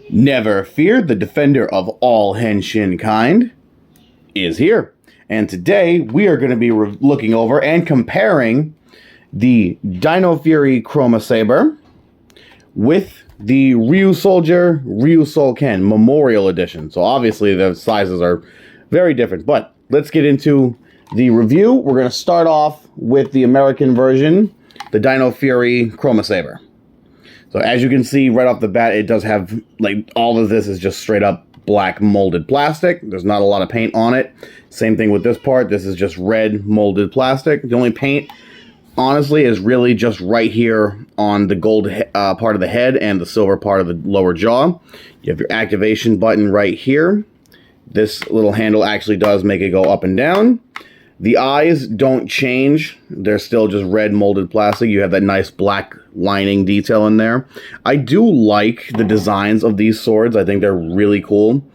Never fear, the defender of all henshin kind is here. And today we are going to be looking over and comparing the Dino Fury Saber with the Ryusoulger Ryusoul Ken Memorial Edition. So obviously the sizes are very different, but let's get into the review. We're going to start off with the American version, the Dino Fury Saber. So as you can see right off the bat, it does have, like, all of this is just straight up black molded plastic. There's not a lot of paint on it. Same thing with this part. This is just red molded plastic. The only paint, honestly, is really just right here on the gold part of the head and the silver part of the lower jaw. You have your activation button right here. This little handle actually does make it go up and down. The eyes don't change. They're still just red molded plastic. You have that nice black lining detail in there. I do like the designs of these swords. I think they're really cool.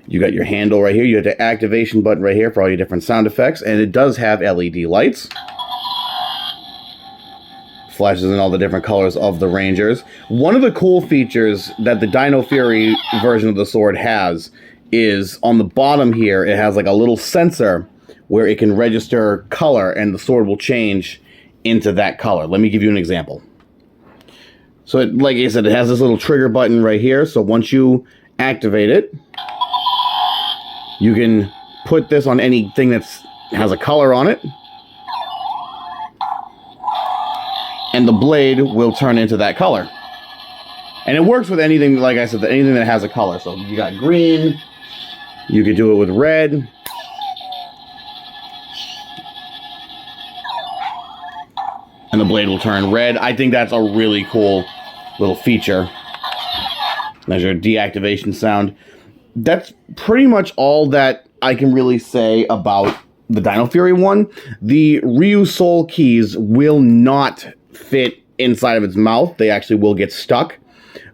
You got your handle right here. You have the activation button right here for all your different sound effects. And it does have LED lights. Flashes in all the different colors of the Rangers. One of the cool features that the Dino Fury version of the sword has is on the bottom here, it has like a little sensor where it can register color and the sword will change into that color. Let me give you an example. So like I said, it has this little trigger button right here. So once you activate it, you can put this on anything that has a color on it. And the blade will turn into that color. And it works with anything, like I said, anything that has a color. So you got green, you could do it with red. And the blade will turn red. I think that's a really cool little feature. There's your deactivation sound. That's pretty much all that I can really say about the Dino Fury one. The Ryusoul keys will not fit inside of its mouth. They actually will get stuck.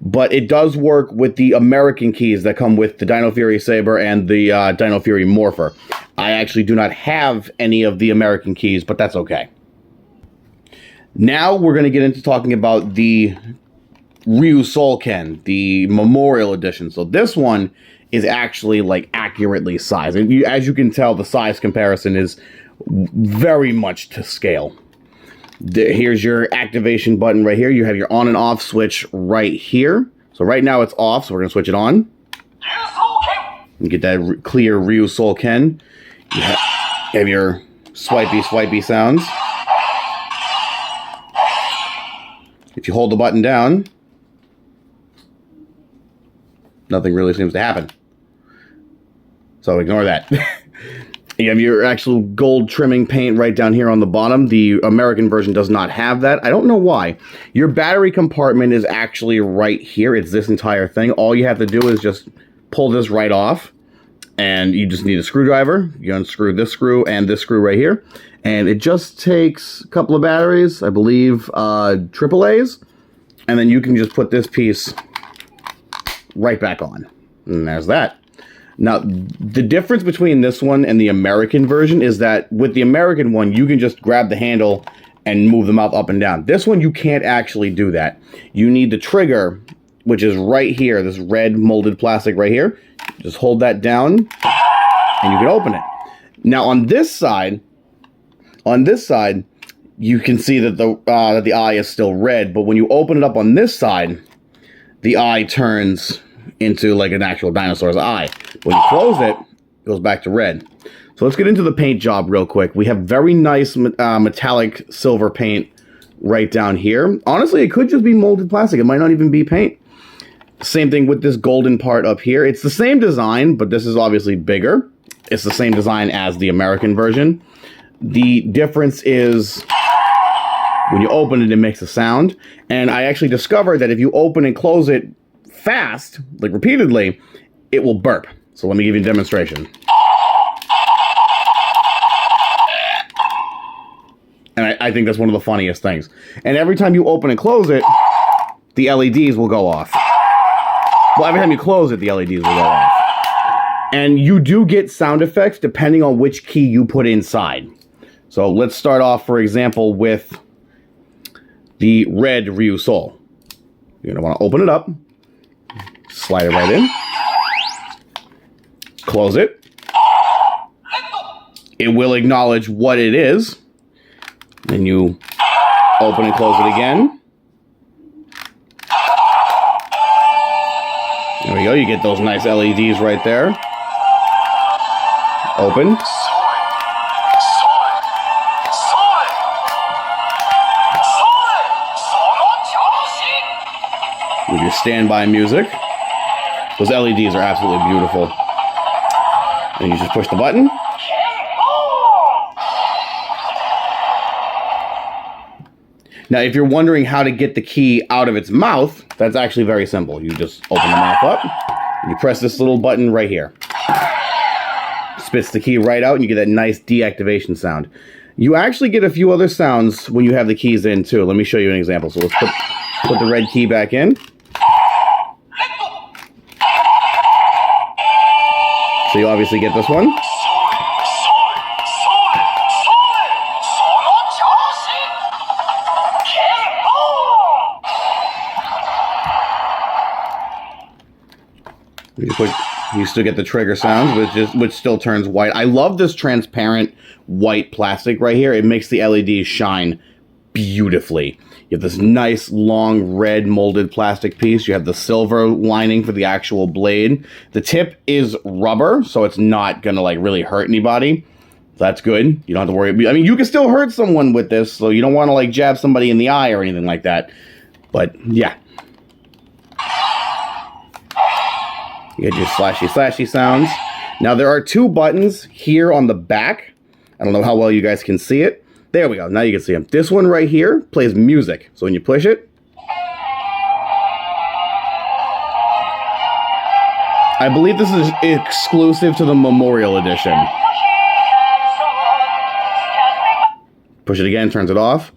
But it does work with the American keys that come with the Dino Fury Saber and the Dino Fury Morpher. I actually do not have any of the American keys, but that's okay. Now we're going to get into talking about the Ryusoul Ken, the Memorial Edition. So this one is actually like accurately sized. And as you can tell, the size comparison is very much to scale. Here's your activation button right here. You have your on and off switch right here. So right now it's off, so we're going to switch it on. You get that clear Ryusoul Ken. You have your swipey sounds. If you hold the button down, nothing really seems to happen. So ignore that. You have your actual gold trimming paint right down here on the bottom. The American version does not have that. I don't know why. Your battery compartment is actually right here. It's this entire thing. All you have to do is just pull this right off. And you just need a screwdriver. You unscrew this screw and this screw right here. And it just takes a couple of batteries, I believe AAAs. And then you can just put this piece right back on. And there's that. Now, the difference between this one and the American version is that with the American one, you can just grab the handle and move the mouth up and down. This one, you can't actually do that. You need the trigger, which is right here, this red molded plastic right here. Just hold that down, and you can open it. Now, on this side, you can see that the eye is still red, but when you open it up on this side, the eye turns into like an actual dinosaur's eye. When you close it, it goes back to red. So let's get into the paint job real quick. We have very nice metallic silver paint right down here. Honestly, it could just be molded plastic. It might not even be paint. Same thing with this golden part up here. It's the same design, but this is obviously bigger. It's the same design as the American version. The difference is when you open it, it makes a sound. And I actually discovered that if you open and close it fast, like repeatedly, it will burp. So let me give you a demonstration. And I think that's one of the funniest things. And every time you open and close it, the LEDs will go off. Well, every time you close it, the LEDs will go off. And you do get sound effects depending on which key you put inside. So let's start off, for example, with the red Ryusoul. You're going to want to open it up. Slide it right in. Close it. It will acknowledge what it is. Then you open and close it again. There we go. You get those nice LEDs right there. Open. With your standby music. Those LEDs are absolutely beautiful. And you just push the button. Now, if you're wondering how to get the key out of its mouth, that's actually very simple. You just open the mouth up, and you press this little button right here. Spits the key right out, and you get that nice deactivation sound. You actually get a few other sounds when you have the keys in, too. Let me show you an example. So let's put the red key back in. So you obviously get this one. You still get the trigger sounds, which still turns white. I love this transparent white plastic right here. It makes the LEDs shine beautifully. You have this nice long red molded plastic piece. You have the silver lining for the actual blade. The tip is rubber, so it's not gonna like really hurt anybody. That's good. You don't have to worry. I mean, you can still hurt someone with this, so you don't want to like jab somebody in the eye or anything like that. But yeah. You get your slashy slashy sounds. Now there are two buttons here on the back. I don't know how well you guys can see it. There we go. Now you can see them. This one right here plays music. So when you push it, I believe this is exclusive to the Memorial Edition. Push it again, turns it off.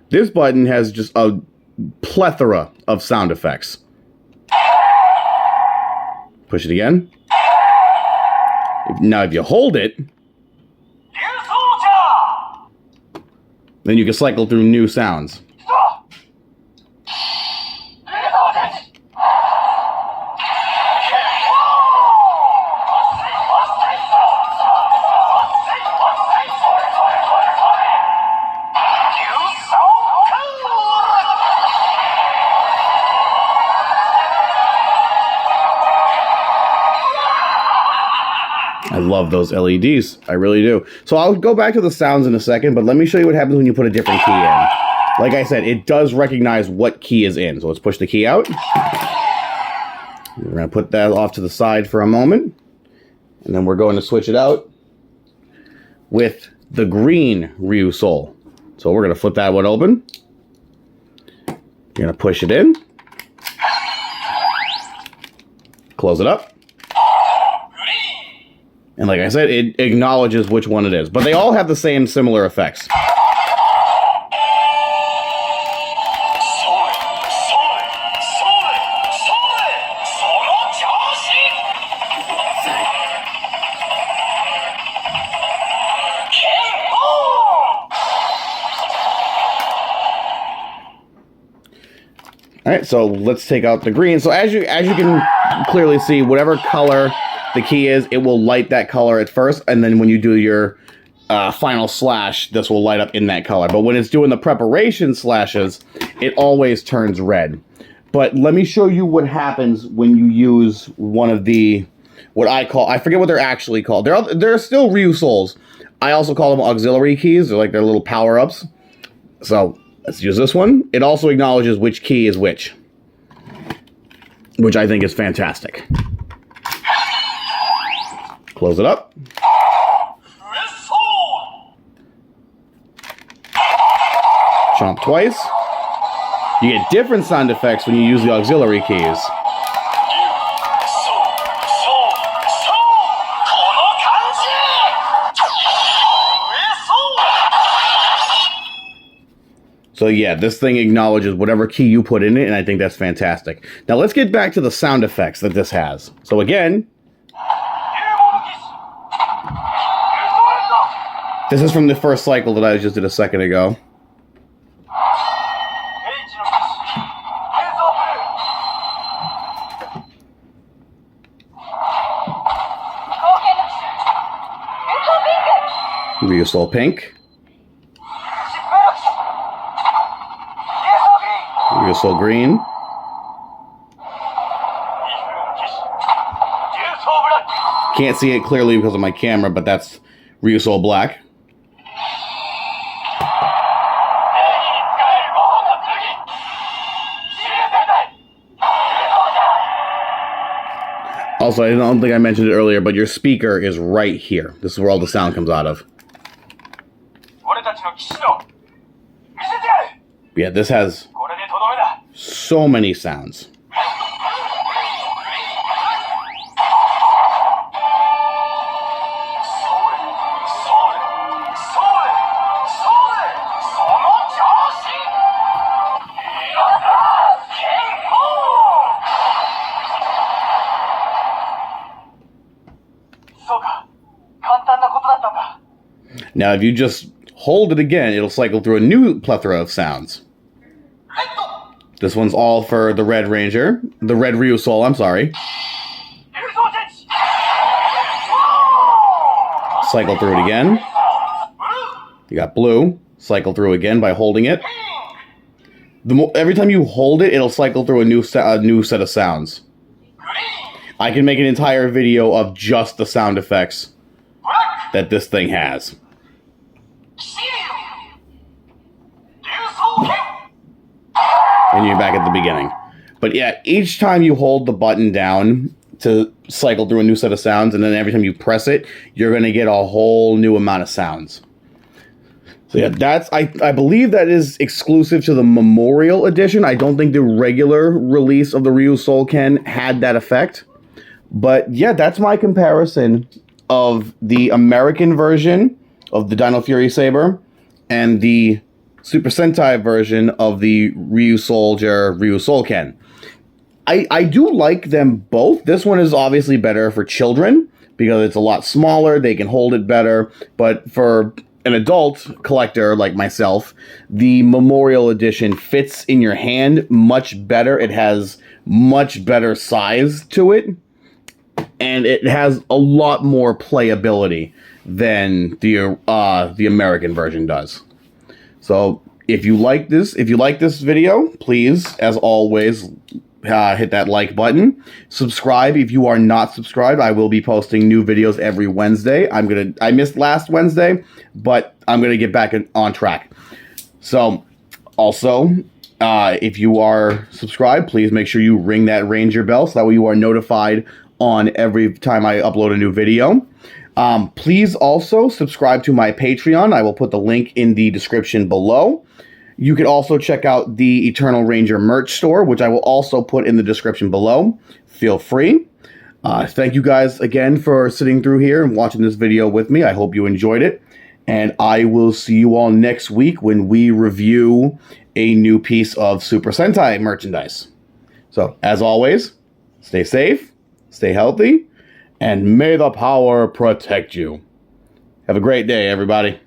This button has just a plethora of sound effects. Push it again. Now if you hold it, then you can cycle through new sounds. I love those LEDs. I really do. So I'll go back to the sounds in a second, but let me show you what happens when you put a different key in. Like I said, it does recognize what key is in. So let's push the key out. We're going to put that off to the side for a moment. And then we're going to switch it out with the green Ryusoul. So we're going to flip that one open. You're going to push it in. Close it up. And like I said, it acknowledges which one it is. But they all have the same similar effects. All right, so let's take out the green. So as you can clearly see, whatever color the key is, it will light that color at first, and then when you do your final slash, this will light up in that color. But when it's doing the preparation slashes, it always turns red. But let me show you what happens when you use one of the, what I call, I forget what they're actually called. They're still Ryusouls. I also call them auxiliary keys. They're like their little power-ups. So let's use this one. It also acknowledges which key is which I think is fantastic. Close it up. Chomp twice. You get different sound effects when you use the auxiliary keys. So yeah, this thing acknowledges whatever key you put in it, and I think that's fantastic. Now let's get back to the sound effects that this has. So again, this is from the first cycle that I just did a second ago. Ryusoul Pink. Ryusoul Green. Can't see it clearly because of my camera, but that's Ryusoul Black. Also, I don't think I mentioned it earlier, but your speaker is right here. This is where all the sound comes out of. Yeah, this has so many sounds. Now, if you just hold it again, it'll cycle through a new plethora of sounds. This one's all for the Red Ranger. The Red Ryusoul, I'm sorry. Cycle through it again. You got blue. Cycle through again by holding it. Every time you hold it, it'll cycle through a new set of sounds. I can make an entire video of just the sound effects that this thing has. And you're back at the beginning. But yeah, each time you hold the button down to cycle through a new set of sounds, and then every time you press it, you're going to get a whole new amount of sounds. So yeah, that's I believe that is exclusive to the Memorial Edition. I don't think the regular release of the Ryusoul Ken had that effect. But yeah, that's my comparison of the American version of the Dino Fury Saber and the Super Sentai version of the Ryusoulger Ryusoul Ken. I do like them both. This one is obviously better for children because it's a lot smaller. They can hold it better. But for an adult collector like myself, the Memorial Edition fits in your hand much better. It has much better size to it. And it has a lot more playability than the American version does. So if you like this video, please, as always, hit that like button. Subscribe if you are not subscribed. I will be posting new videos every Wednesday. I missed last Wednesday, but I'm gonna get back on track. So also, if you are subscribed, please make sure you ring that Ranger bell so that way you are notified on every time I upload a new video. Please also subscribe to my Patreon. I will put the link in the description below. You can also check out the Eternal Ranger merch store, which I will also put in the description below. Feel free. Thank you guys again for sitting through here and watching this video with me. I hope you enjoyed it. And I will see you all next week when we review a new piece of Super Sentai merchandise. So, as always, stay safe, stay healthy, and may the power protect you. Have a great day, everybody.